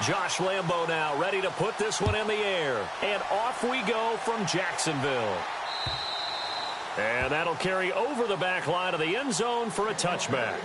Josh Lambo now ready to put this one in the air. And off we go from Jacksonville. And that'll carry over the back line of the end zone for a touchback.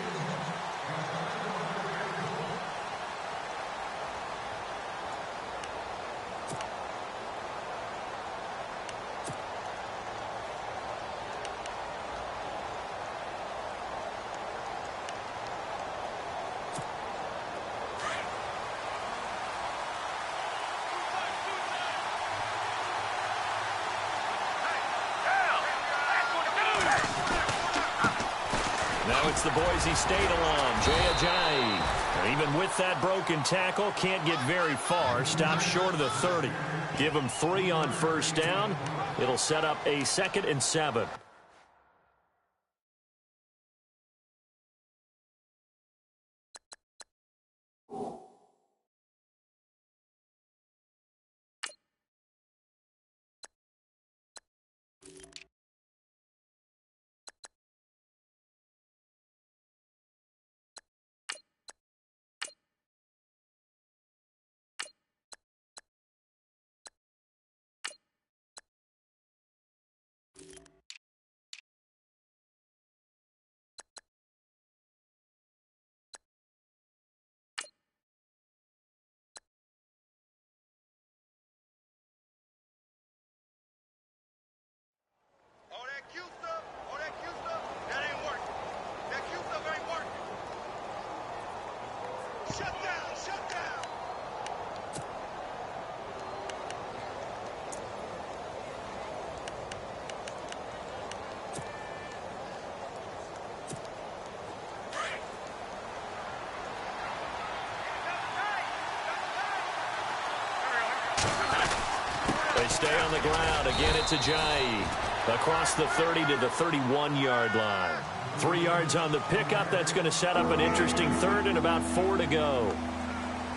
Now it's the Boise State alum, Jay Ajayi. And even with that broken tackle, can't get very far. Stops short of the 30. Give him 3 on first down. It'll set up a 2nd and 7. They stay on the ground. Again, it's Ajayi. Across the 30 to the 31-yard line. 3 yards on the pickup. That's going to set up an interesting 3rd and about 4 to go.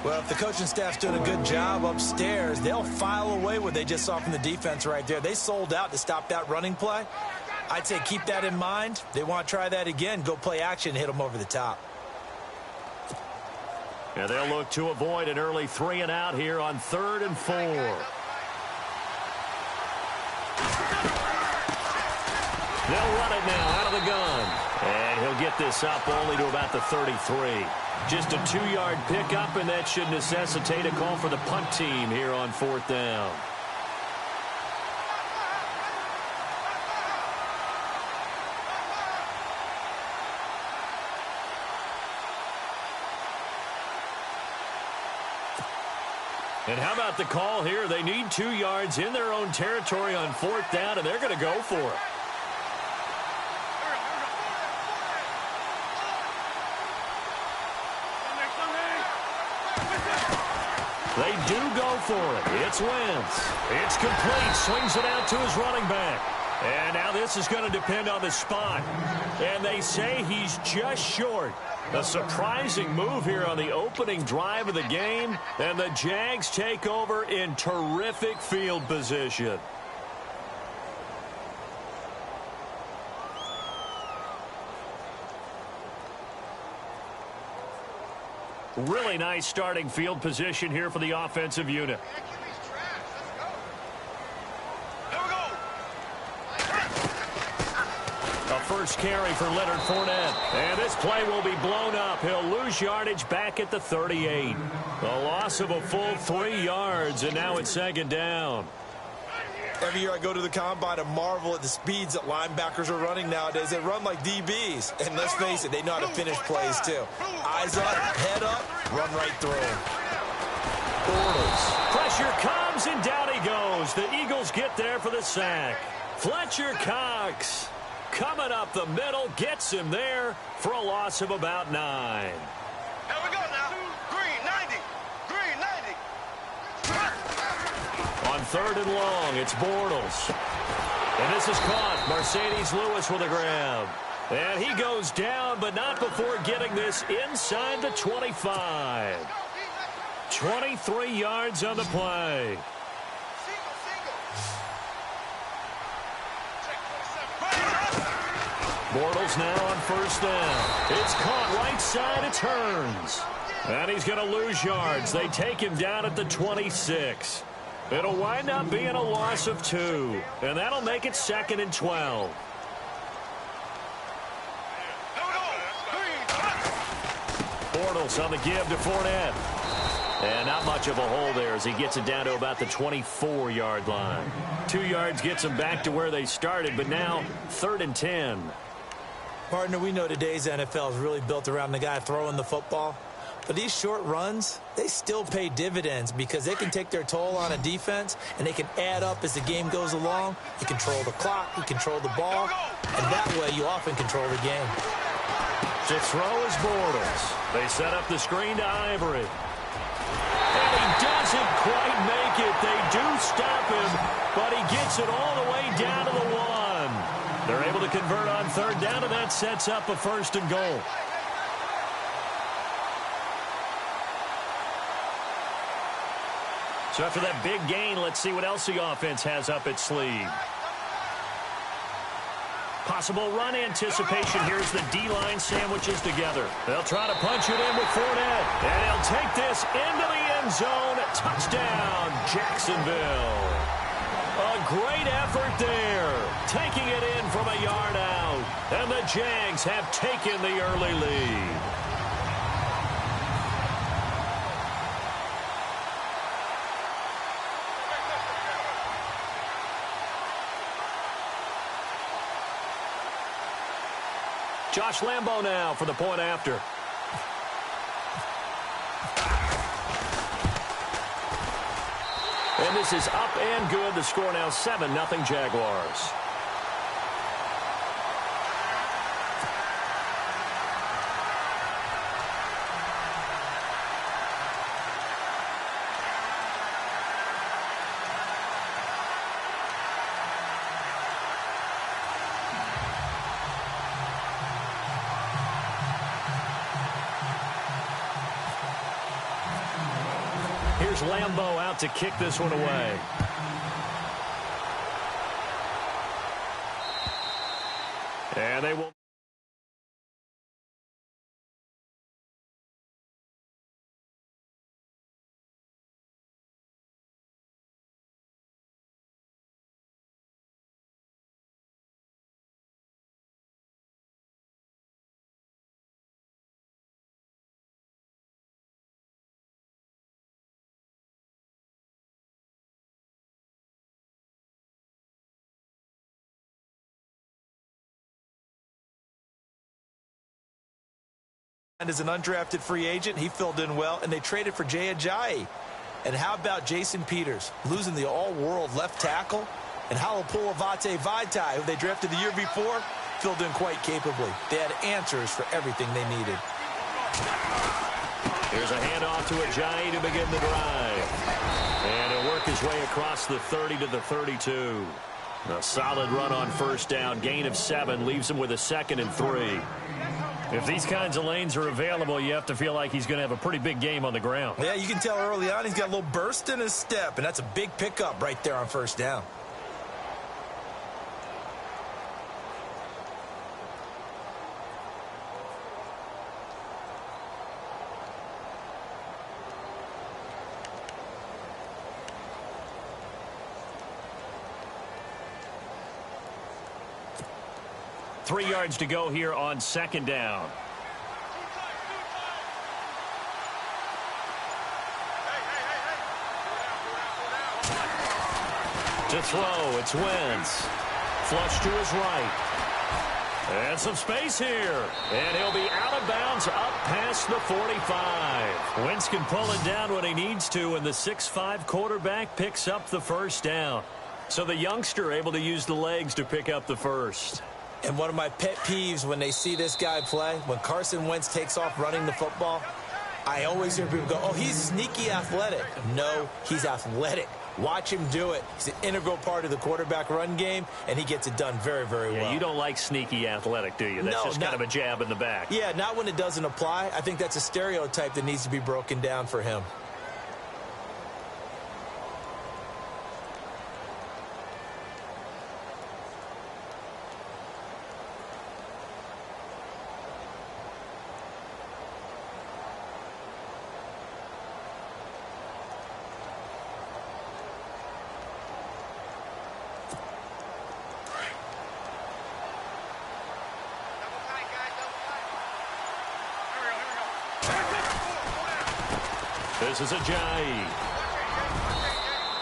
Well, if the coaching staff's doing a good job upstairs, they'll file away what they just saw from the defense right there. They sold out to stop that running play. I'd say keep that in mind. They want to try that again. Go play action, hit them over the top. And they'll look to avoid an early 3 and out here on 3rd and 4. They'll run it now out of the gun. And he'll get this up only to about the 33. Just a 2-yard pickup, and that should necessitate a call for the punt team here on 4th down. And how about the call here? They need 2 yards in their own territory on 4th down, and they're going to go for it. They do go for it. It's Wentz. It's complete. Swings it out to his running back. And now this is going to depend on the spot. And they say he's just short. A surprising move here on the opening drive of the game. And the Jags take over in terrific field position. Really nice starting field position here for the offensive unit. A first carry for Leonard Fournette. And this play will be blown up. He'll lose yardage back at the 38. A loss of a full 3 yards, and now it's 2nd down. Every year I go to the combine and marvel at the speeds that linebackers are running nowadays. They run like DBs. And let's face it, they know how to finish plays too. Eyes up, head up, run right through them. Bortles. Pressure comes, and down he goes. The Eagles get there for the sack. Fletcher Cox coming up the middle, gets him there for a loss of about 9. Here we go now. Green, 90. Green, 90. On 3rd and long, it's Bortles. And this is caught. Mercedes Lewis with a grab. And he goes down, but not before getting this inside the 25. 23 yards on the play. Bortles now on 1st down. It's caught right side. It turns. And he's going to lose yards. They take him down at the 26. It'll wind up being a loss of 2. And that'll make it 2nd and 12. Bortles on the give to Fournette. And not much of a hole there as he gets it down to about the 24-yard line. 2 yards gets them back to where they started, but now 3rd and 10. Partner, we know today's NFL is really built around the guy throwing the football. But these short runs, they still pay dividends because they can take their toll on a defense and they can add up as the game goes along. You control the clock, you control the ball, and that way you often control the game. To throw is Bortles. They set up the screen to Ivory. And he doesn't quite make it. They do stop him, but he gets it all the way down to the 1. They're able to convert on 3rd down, and that sets up a 1st and goal. So after that big gain, let's see what else the offense has up its sleeve. Possible run anticipation. Here's the D-line sandwiches together. They'll try to punch it in with Fournette. And he'll take this into the end zone. Touchdown, Jacksonville. A great effort there. Taking it in from a yard out. And the Jags have taken the early lead. Josh Lambo now for the point after. And this is up and good. The score now 7-0 Jaguars. Here's Lambo out to kick this one away. And they will. As an undrafted free agent, he filled in well, and they traded for Jay Ajayi. And how about Jason Peters, losing the all-world left tackle? And Halapoulivaati Vaitai, who they drafted the year before, filled in quite capably. They had answers for everything they needed. Here's a handoff to Ajayi to begin the drive. And he'll work his way across the 30 to the 32. A solid run on 1st down. Gain of 7 leaves him with a 2nd and 3. If these kinds of lanes are available, you have to feel like he's going to have a pretty big game on the ground. Yeah, you can tell early on he's got a little burst in his step, and that's a big pickup right there on 1st down. Three yards to go here on 2nd down. To throw, it's Wentz. Flush to his right. And some space here. And he'll be out of bounds up past the 45. Wentz can pull it down when he needs to, and the 6'5" quarterback picks up the 1st down. So the youngster able to use the legs to pick up the 1st. And one of my pet peeves when they see this guy play, when Carson Wentz takes off running the football, I always hear people go, oh, he's sneaky athletic. No, he's athletic. Watch him do it. He's an integral part of the quarterback run game, and he gets it done very, very well. You don't like sneaky athletic, do you? That's just kind of a jab in the back. Yeah, not when it doesn't apply. I think that's a stereotype that needs to be broken down for him. This is Ajayi.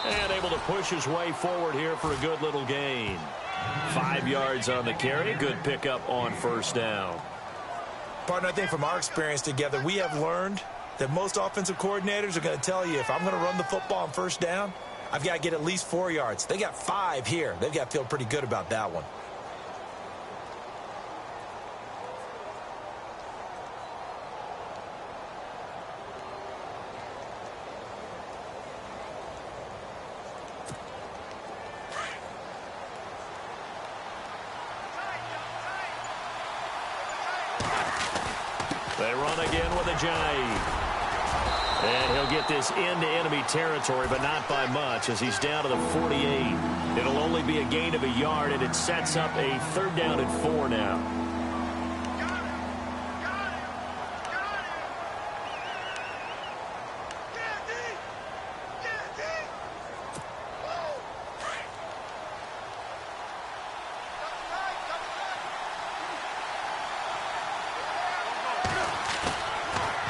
And able to push his way forward here for a good little gain. 5 yards on the carry. Good pickup on first down. Partner, I think from our experience together, we have learned that most offensive coordinators are going to tell you, if I'm going to run the football on first down, I've got to get at least 4 yards. They got 5 here. They've got to feel pretty good about that one. They run again with Ajayi. And he'll get this into enemy territory, but not by much as he's down to the 48. It'll only be a gain of a yard, and it sets up a 3rd down and 4 now.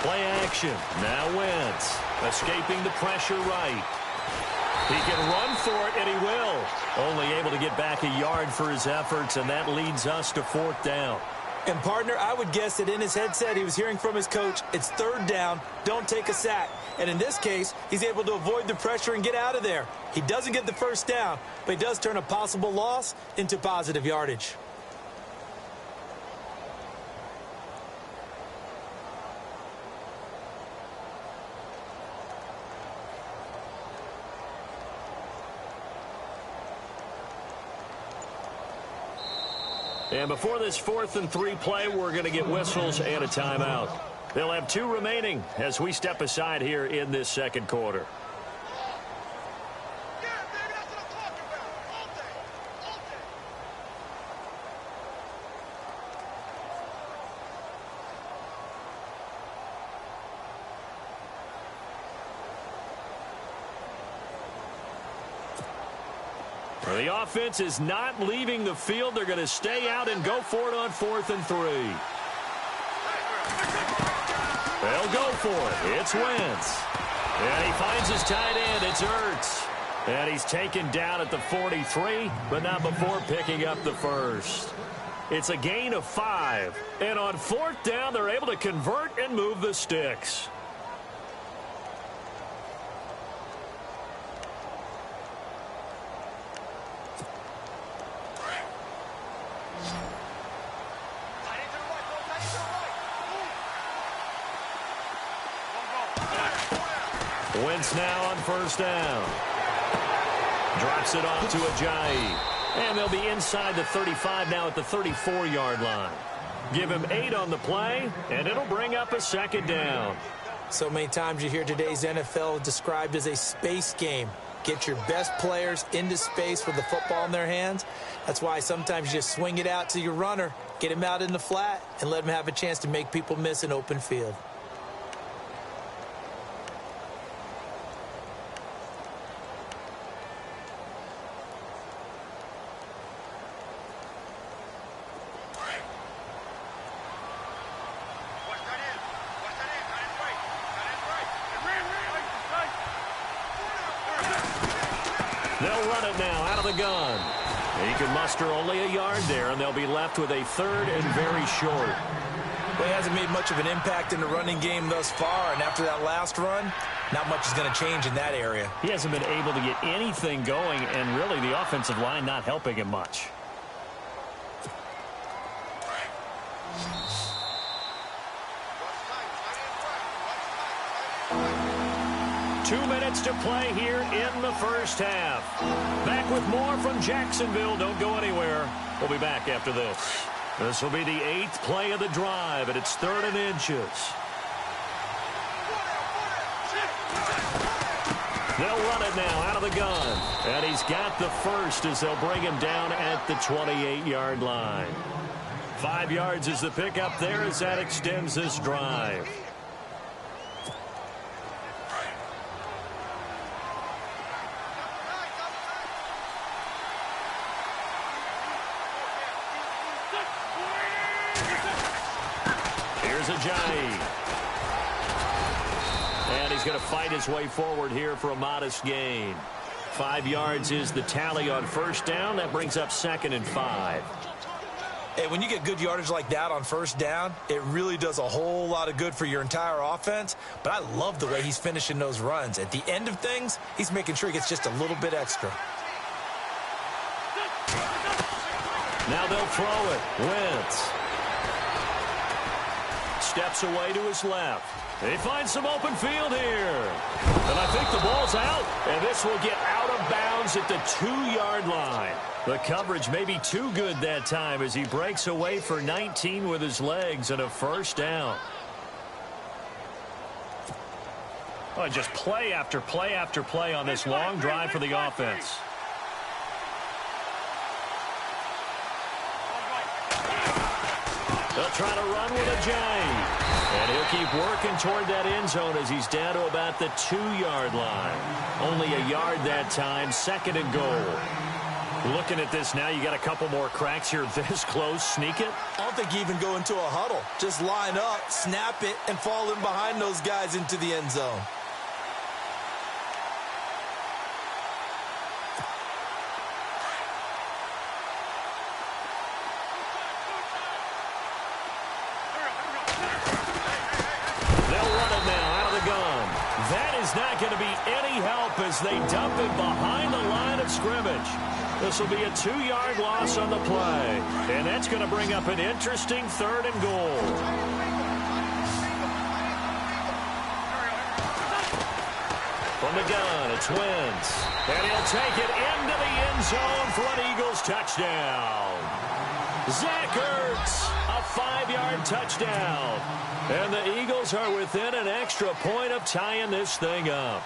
Play action. Now Wentz. Escaping the pressure right. He can run for it, and he will. Only able to get back a yard for his efforts, and that leads us to 4th down. And, partner, I would guess that in his headset he was hearing from his coach, it's 3rd down, don't take a sack. And in this case, he's able to avoid the pressure and get out of there. He doesn't get the 1st down, but he does turn a possible loss into positive yardage. And before this 4th and 3 play, we're going to get whistles and a timeout. They'll have 2 remaining as we step aside here in this 2nd quarter. The offense is not leaving the field. They're going to stay out and go for it on 4th and 3. They'll go for it. It's Wentz. And he finds his tight end. It's Ertz. And he's taken down at the 43, but not before picking up the 1st. It's a gain of 5. And on 4th down, they're able to convert and move the sticks. Wentz now on 1st down. Drops it off to Ajayi. And they'll be inside the 35 now at the 34-yard line. Give him 8 on the play, and it'll bring up a 2nd down. So many times you hear today's NFL described as a space game. Get your best players into space with the football in their hands. That's why sometimes you just swing it out to your runner, get him out in the flat, and let him have a chance to make people miss an open field. They'll run it now out of the gun. He can muster only a yard there, and they'll be left with a 3rd and very short. Well, he hasn't made much of an impact in the running game thus far, and after that last run, not much is going to change in that area. He hasn't been able to get anything going, and really the offensive line not helping him much. Two minutes to play here in the 1st half. Back with more from Jacksonville. Don't go anywhere. We'll be back after this. This will be the 8th play of the drive, and it's 3rd and inches. They'll run it now out of the gun. And he's got the 1st as they'll bring him down at the 28-yard line. 5 yards is the pickup there as that extends this drive. Here's Ajayi. And he's going to fight his way forward here for a modest gain. 5 yards is the tally on first down. That brings up 2nd and 5. Hey, when you get good yardage like that on first down, it really does a whole lot of good for your entire offense. But I love the way he's finishing those runs. At the end of things, he's making sure he gets just a little bit extra. Now they'll throw it. Wentz steps away to his left. He finds some open field here. And I think the ball's out. And this will get out of bounds at the 2-yard line. The coverage may be too good that time as he breaks away for 19 with his legs and a first down. Oh, just play after play after play on this long drive for the offense. They'll try to run with a J. And he'll keep working toward that end zone as he's down to about the 2-yard line. Only a yard that time, 2nd and goal. Looking at this now, you got a couple more cracks here this close. Sneak it? I don't think you even go into a huddle. Just line up, snap it, and fall in behind those guys into the end zone. Not going to be any help as they dump it behind the line of scrimmage. This will be a 2-yard loss on the play. And that's going to bring up an interesting 3rd and goal. From the gun, it's Wentz. And he'll take it into the end zone for an Eagles touchdown. Zach Ertz, a 5-yard touchdown. And the Eagles are within an extra point of tying this thing up.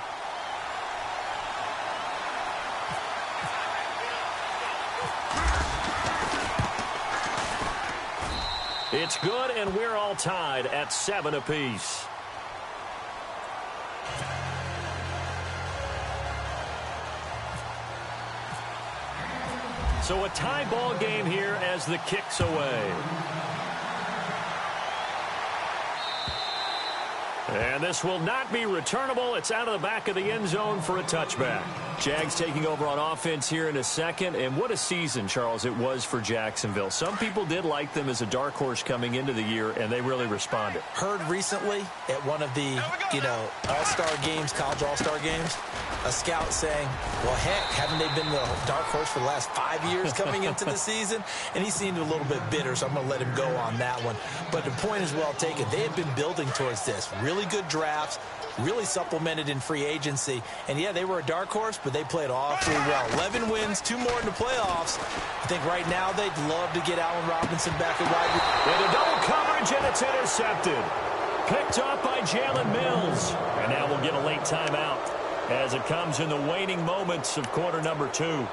It's good, and we're all tied at 7 apiece. So a tie ball game here as the kick's away. And this will not be returnable. It's out of the back of the end zone for a touchback. Jags taking over on offense here in a second. And what a season, Charles, it was for Jacksonville. Some people did like them as a dark horse coming into the year, and they really responded. Heard recently at one of the, all-star games, college all-star games, a scout saying, well, heck, haven't they been the dark horse for the last 5 years coming into the season? And he seemed a little bit bitter, so I'm going to let him go on that one. But the point is well taken. They had been building towards this. Really good drafts, really supplemented in free agency. And, yeah, they were a dark horse, but they played awfully well. 11 wins, 2 more in the playoffs. I think right now they'd love to get Allen Robinson back at wide receiver. With a double coverage, and it's intercepted. Picked up by Jalen Mills. And now we'll get a late timeout as it comes in the waning moments of quarter number 2.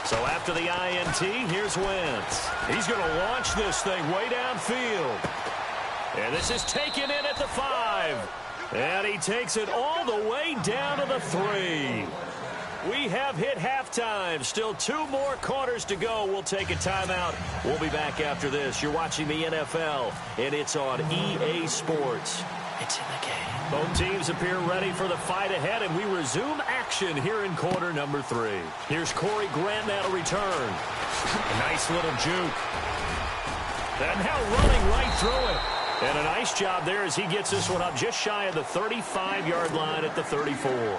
So after the INT, here's Wentz. He's going to launch this thing way downfield. And this is taken in at the 5. And he takes it all the way down to the 3. We have hit halftime. Still 2 more quarters to go. We'll take a timeout. We'll be back after this. You're watching the NFL, and it's on EA Sports. It's in the game. Both teams appear ready for the fight ahead, and we resume action here in quarter number 3. Here's Corey Grant now to return. A nice little juke. And now running right through it. And a nice job there as he gets this one up just shy of the 35-yard line at the 34.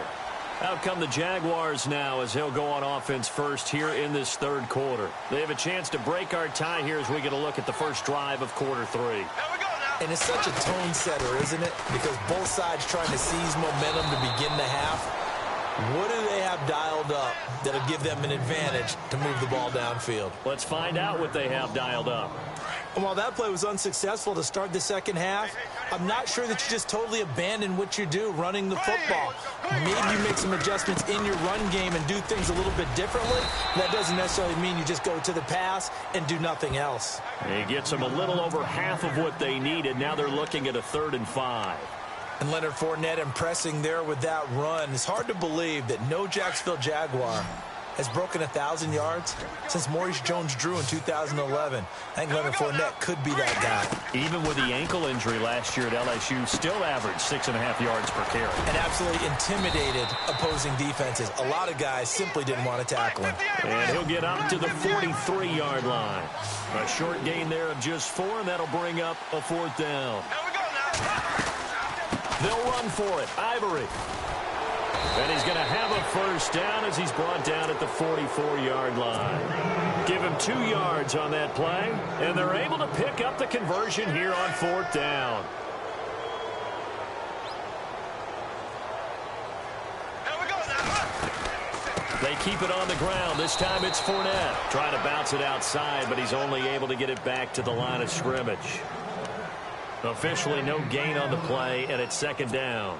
Out come the Jaguars now as he'll go on offense first here in this 3rd quarter. They have a chance to break our tie here as we get a look at the first drive of quarter 3. And it's such a tone setter, isn't it? Because both sides trying to seize momentum to begin the half. What do they have dialed up that'll give them an advantage to move the ball downfield? Let's find out what they have dialed up. And while that play was unsuccessful to start the second half, I'm not sure that you just totally abandon what you do running the football. Maybe you make some adjustments in your run game and do things a little bit differently. That doesn't necessarily mean you just go to the pass and do nothing else. He gets them a little over half of what they needed. Now they're looking at a 3rd and 5. And Leonard Fournette impressing there with that run. It's hard to believe that no Jacksonville Jaguar has broken 1,000 yards since Maurice Jones-Drew in 2011. I think Leonard Fournette could be that guy. Even with the ankle injury last year at LSU, still averaged 6.5 yards per carry. And absolutely intimidated opposing defenses. A lot of guys simply didn't want to tackle him. And he'll get up to the 43-yard line. A short gain there of just 4, and that'll bring up a 4th down. Here we go now. They'll run for it. Ivory. And he's going to have a 1st down as he's brought down at the 44-yard line. Give him 2 yards on that play, and they're able to pick up the conversion here on 4th down. Here we go now. They keep it on the ground. This time it's Fournette. Trying to bounce it outside, but he's only able to get it back to the line of scrimmage. Officially no gain on the play, and it's 2nd down.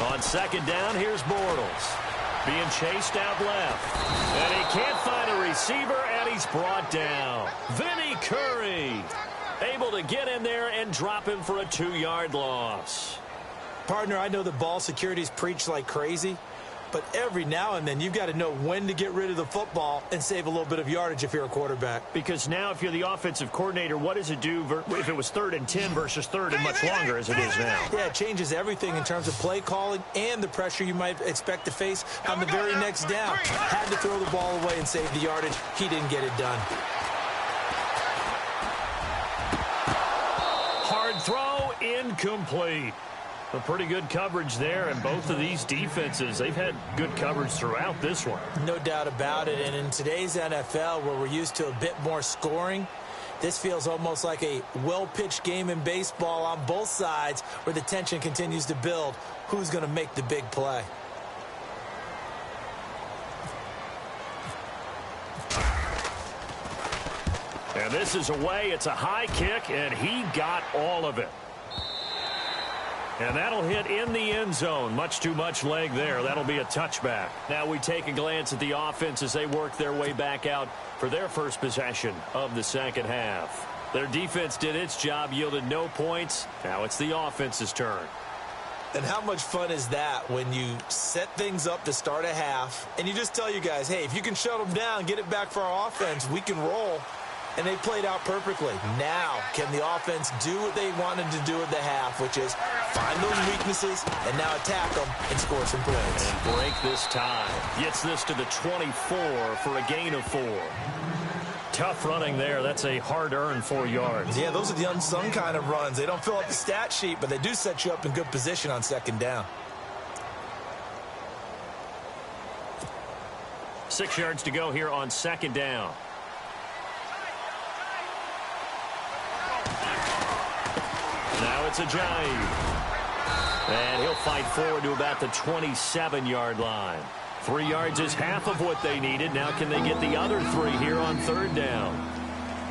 On 2nd down, here's Bortles. Being chased out left. And he can't find a receiver, and he's brought down. Vinny Curry able to get in there and drop him for a 2-yard loss. Partner, I know the ball security's preached like crazy, but every now and then you've got to know when to get rid of the football and save a little bit of yardage if you're a quarterback. Because now if you're the offensive coordinator, what does it do if it was 3rd and 10 versus 3rd and much longer as it is now? Yeah, it changes everything in terms of play calling and the pressure you might expect to face on the very next down. Had to throw the ball away and save the yardage. He didn't get it done. Hard throw, incomplete. A pretty good coverage there, and both of these defenses, they've had good coverage throughout this one. No doubt about it, and in today's NFL, where we're used to a bit more scoring, this feels almost like a well-pitched game in baseball on both sides where the tension continues to build. Who's going to make the big play? And this is away. It's a high kick, and he got all of it. And that'll hit in the end zone. Much too much leg there. That'll be a touchback. Now we take a glance at the offense as they work their way back out for their first possession of the 2nd half. Their defense did its job, yielded no points. Now it's the offense's turn. And how much fun is that when you set things up to start a half and you just tell you guys, hey, if you can shut them down, get it back for our offense, we can roll. And they played out perfectly. Now, can the offense do what they wanted to do at the half, which is find those weaknesses and now attack them and score some points. And break this tie. Gets this to the 24 for a gain of 4. Tough running there. That's a hard-earned 4 yards. Yeah, those are the unsung kind of runs. They don't fill up the stat sheet, but they do set you up in good position on 2nd down. 6 yards to go here on 2nd down. Now it's a Ajayi. And he'll fight forward to about the 27-yard line. 3 yards is half of what they needed. Now can they get the other 3 here on 3rd down?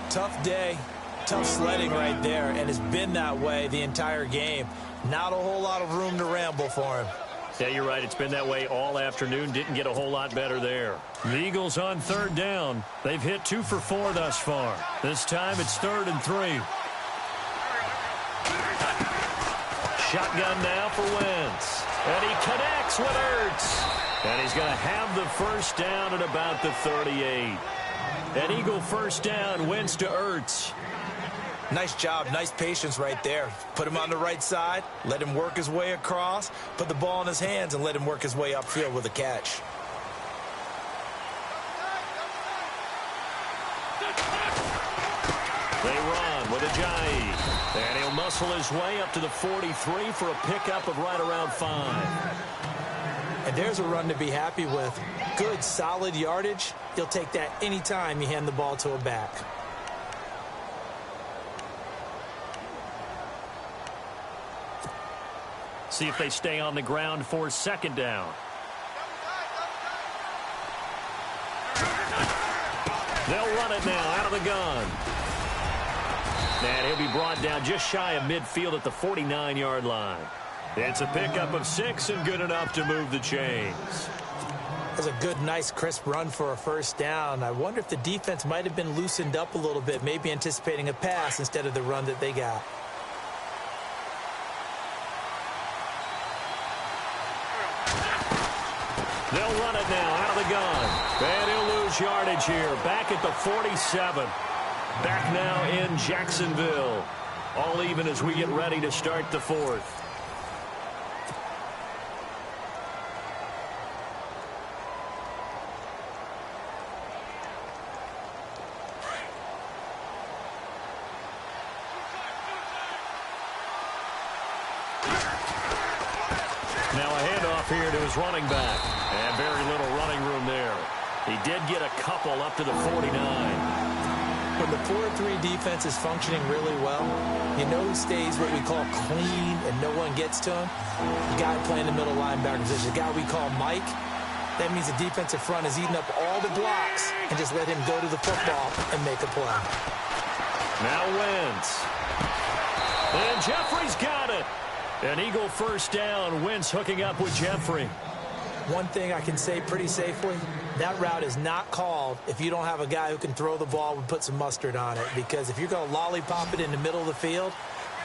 Tough day, tough sledding right there, and it's been that way the entire game. Not a whole lot of room to ramble for him. Yeah, you're right. It's been that way all afternoon. Didn't get a whole lot better there. The Eagles on 3rd down. They've hit 2 for 4 thus far. This time it's 3rd and 3. Shotgun now for Wentz. And he connects with Ertz. And he's going to have the 1st down at about the 38. An Eagle 1st down, Wentz to Ertz. Nice job, nice patience right there. Put him on the right side, let him work his way across, put the ball in his hands, and let him work his way upfield with a catch. They run with Ajayi. And he'll muscle his way up to the 43 for a pickup of right around 5. And there's a run to be happy with. Good, solid yardage. You'll take that anytime you hand the ball to a back. See if they stay on the ground for 2nd down. They'll run it now out of the gun. And he'll be brought down just shy of midfield at the 49-yard line. It's a pickup of 6 and good enough to move the chains. That's a good, nice, crisp run for a first down. I wonder if the defense might have been loosened up a little bit, maybe anticipating a pass instead of the run that they got. They'll run it now out of the gun. And he'll lose yardage here. Back at the 47. Back now in Jacksonville. All even as we get ready to start the fourth. Now a handoff here to his running back. And very little running room there. He did get a couple up to the 49. When the 4-3 defense is functioning really well, you know who stays what we call clean and no one gets to him? The guy playing the middle linebacker position, the guy we call Mike. That means the defensive front is eating up all the blocks and just let him go to the football and make a play. Now Wentz. And Jeffrey's got it. An Eagle first down. Wentz hooking up with Jeffrey. One thing I can say pretty safely, that route is not called if you don't have a guy who can throw the ball and put some mustard on it. Because if you're going to lollipop it in the middle of the field,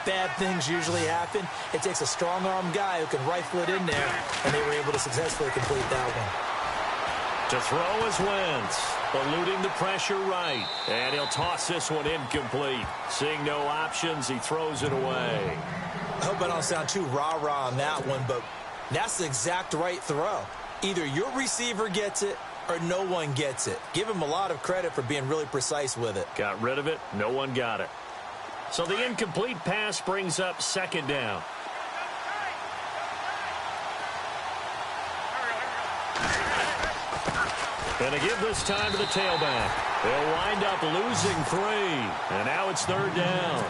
bad things usually happen. It takes a strong-arm guy who can rifle it in there, and they were able to successfully complete that one. To throw is Wentz, eluding the pressure right. And he'll toss this one incomplete. Seeing no options, he throws it away. I hope I don't sound too rah-rah on that one, but that's the exact right throw. Either your receiver gets it or no one gets it. Give him a lot of credit for being really precise with it. Got rid of it. No one got it. So the incomplete pass brings up second down. And to give this time to the tailback. They'll wind up losing 3. And now it's third down.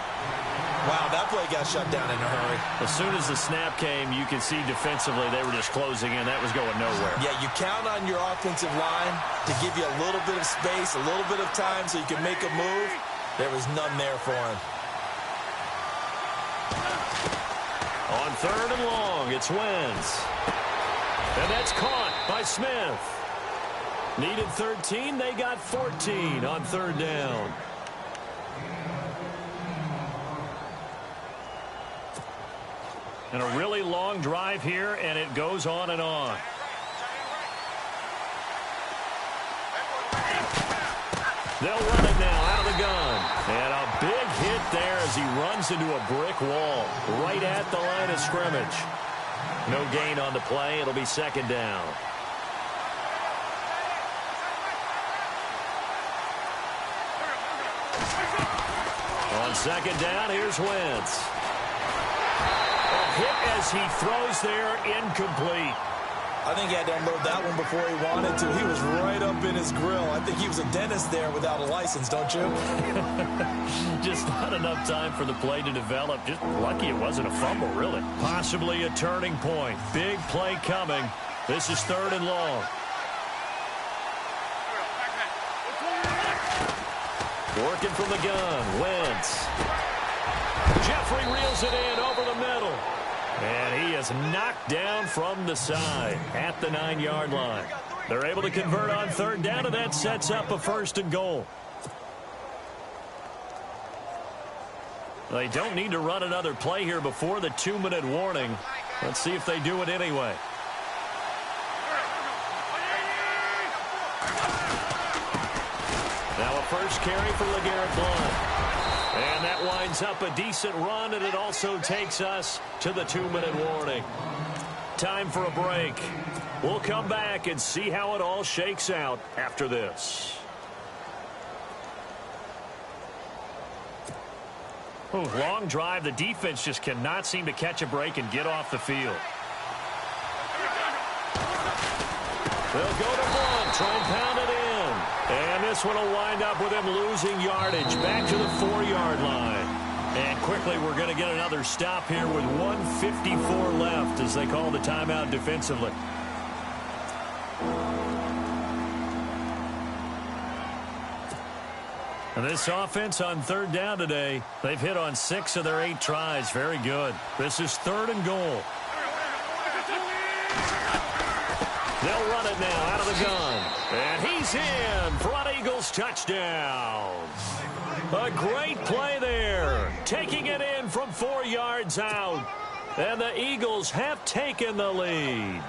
Wow, that play got shut down in a hurry. As soon as the snap came, you could see defensively they were just closing in. That was going nowhere. Yeah, you count on your offensive line to give you a little bit of space, a little bit of time so you can make a move. There was none there for him. On third and long, it's Wentz. And that's caught by Smith. Needed 13, they got 14 on third down. And a really long drive here, and it goes on and on. They'll run it now out of the gun. And a big hit there as he runs into a brick wall right at the line of scrimmage. No gain on the play. It'll be second down. On second down, here's Wentz. Hit as he throws there, incomplete. I think he had to unload that one before he wanted to. He was right up in his grill. I think he was a dentist there without a license, don't you? Just not enough time for the play to develop. Just lucky it wasn't a fumble, really. Possibly a turning point. Big play coming. This is third and long. Working from the gun, Wentz. Jeffrey reels it in over the middle. And he is knocked down from the side at the 9-yard line. They're able to convert on third down, and that sets up a first and goal. They don't need to run another play here before the 2-minute warning. Let's see if they do it anyway. Now a first carry for LeGarrette Blount. And that winds up a decent run, and it also takes us to the 2-minute warning. Time for a break. We'll come back and see how it all shakes out after this. Ooh, long drive. The defense just cannot seem to catch a break and get off the field. They'll go to Blount, try and pound it in. And this one will wind up with him losing yardage back to the 4-yard line. And quickly we're going to get another stop here with 1:54 left as they call the timeout defensively. This offense on third down today, they've hit on 6 of their 8 tries. Very good. This is 3rd and goal. They'll run it now out of the gun. And he's in for an Eagles touchdown. A great play there. Taking it in from 4 yards out. And the Eagles have taken the lead.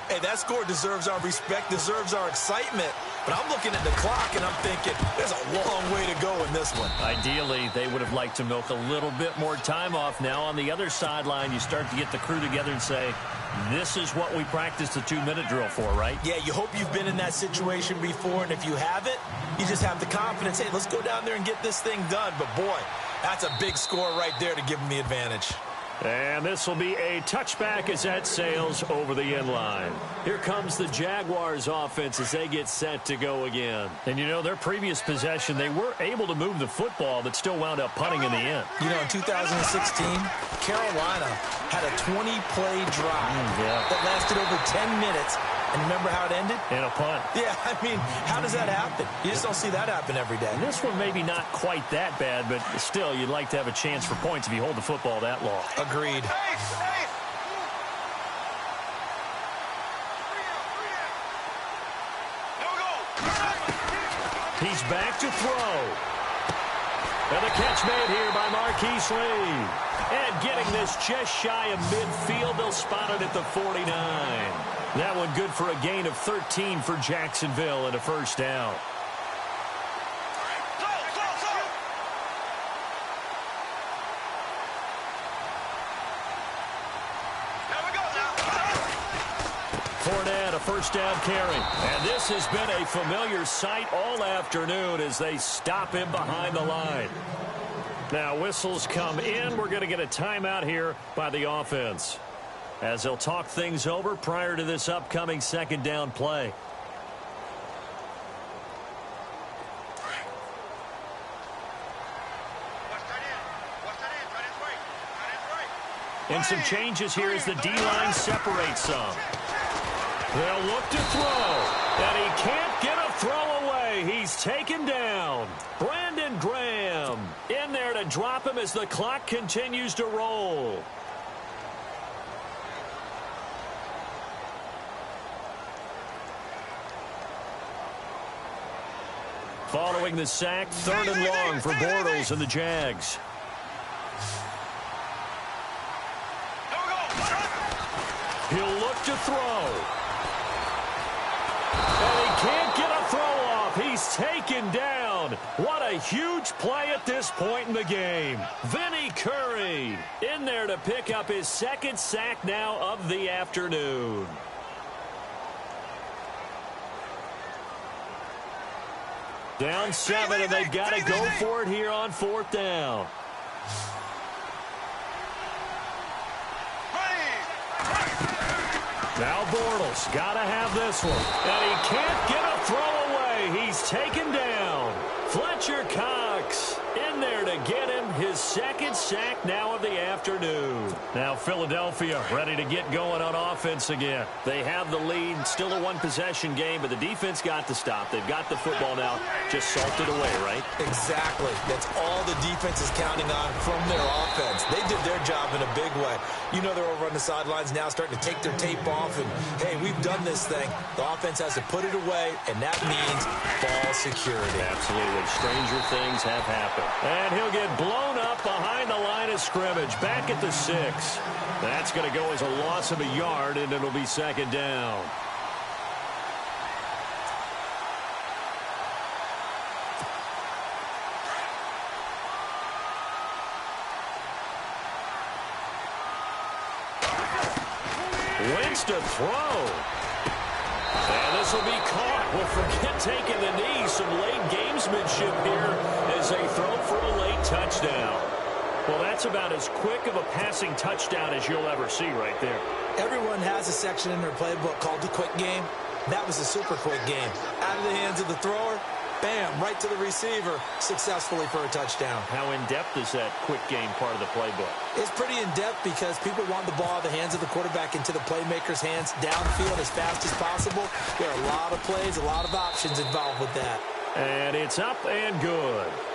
Hey, that score deserves our respect, deserves our excitement. But I'm looking at the clock, and I'm thinking there's a long way to go in this one. Ideally, they would have liked to milk a little bit more time off. Now, on the other sideline, you start to get the crew together and say, this is what we practiced the 2-minute drill for, right? Yeah, you hope you've been in that situation before, and if you haven't, you just have the confidence, hey, let's go down there and get this thing done. But, boy, that's a big score right there to give them the advantage. And this will be a touchback as that sails over the end line. Here comes the Jaguars offense as they get set to go again. And, you know, their previous possession, they were able to move the football but still wound up punting in the end. You know, in 2016, Carolina had a 20-play drive that lasted over 10 minutes. And remember how it ended? In a punt. Yeah, I mean, how does that happen? You just don't see that happen every day. And this one maybe not quite that bad, but still, you'd like to have a chance for points if you hold the football that long. Agreed. He's back to throw. And the catch made here by Marquise Lee. And getting this just shy of midfield, they'll spot it at the 49. That one good for a gain of 13 for Jacksonville and a first down. Fournette, a first down carry. And this has been a familiar sight all afternoon as they stop him behind the line. Now whistles come in. We're going to get a timeout here by the offense, as they'll talk things over prior to this upcoming second down play. And some changes here as the D-line separates some. They'll look to throw, and he can't get a throw away. He's taken down. Brandon Graham in there to drop him as the clock continues to roll. Following the sack, 3rd and long for Bortles and the Jags. He'll look to throw. And he can't get a throw off. He's taken down. What a huge play at this point in the game. Vinny Curry in there to pick up his 2nd sack now of the afternoon. Down 7, and they've got to go for it here on 4th down. Now Bortles got to have this one. And he can't get a throw away. He's taken down. Fletcher Cox in there to get him his 2nd sack now of the afternoon. Now Philadelphia ready to get going on offense again. They have the lead, still a 1-possession game, but the defense got to stop. They've got the football now, just salted away, right? Exactly. That's all the defense is counting on from their offense. They did their job in a big way. You know they're over on the sidelines now starting to take their tape off, and, hey, we've done this thing. The offense has to put it away, and that means ball security. Absolutely. Stranger things have happened. And he'll get blown up behind the line of scrimmage, back at the 6. That's going to go as a loss of a yard, and it'll be 2nd down. Wentz to throw. And this will be caught. Well, forget taking the knee. Some late gamesmanship here as they throw for a late touchdown. Well, that's about as quick of a passing touchdown as you'll ever see right there. Everyone has a section in their playbook called the quick game. That was a super quick game. Out of the hands of the thrower, bam, right to the receiver, successfully for a touchdown. How in-depth is that quick game part of the playbook? It's pretty in-depth because people want the ball out of the hands of the quarterback into the playmaker's hands downfield as fast as possible. There are a lot of plays, a lot of options involved with that. And it's up and good.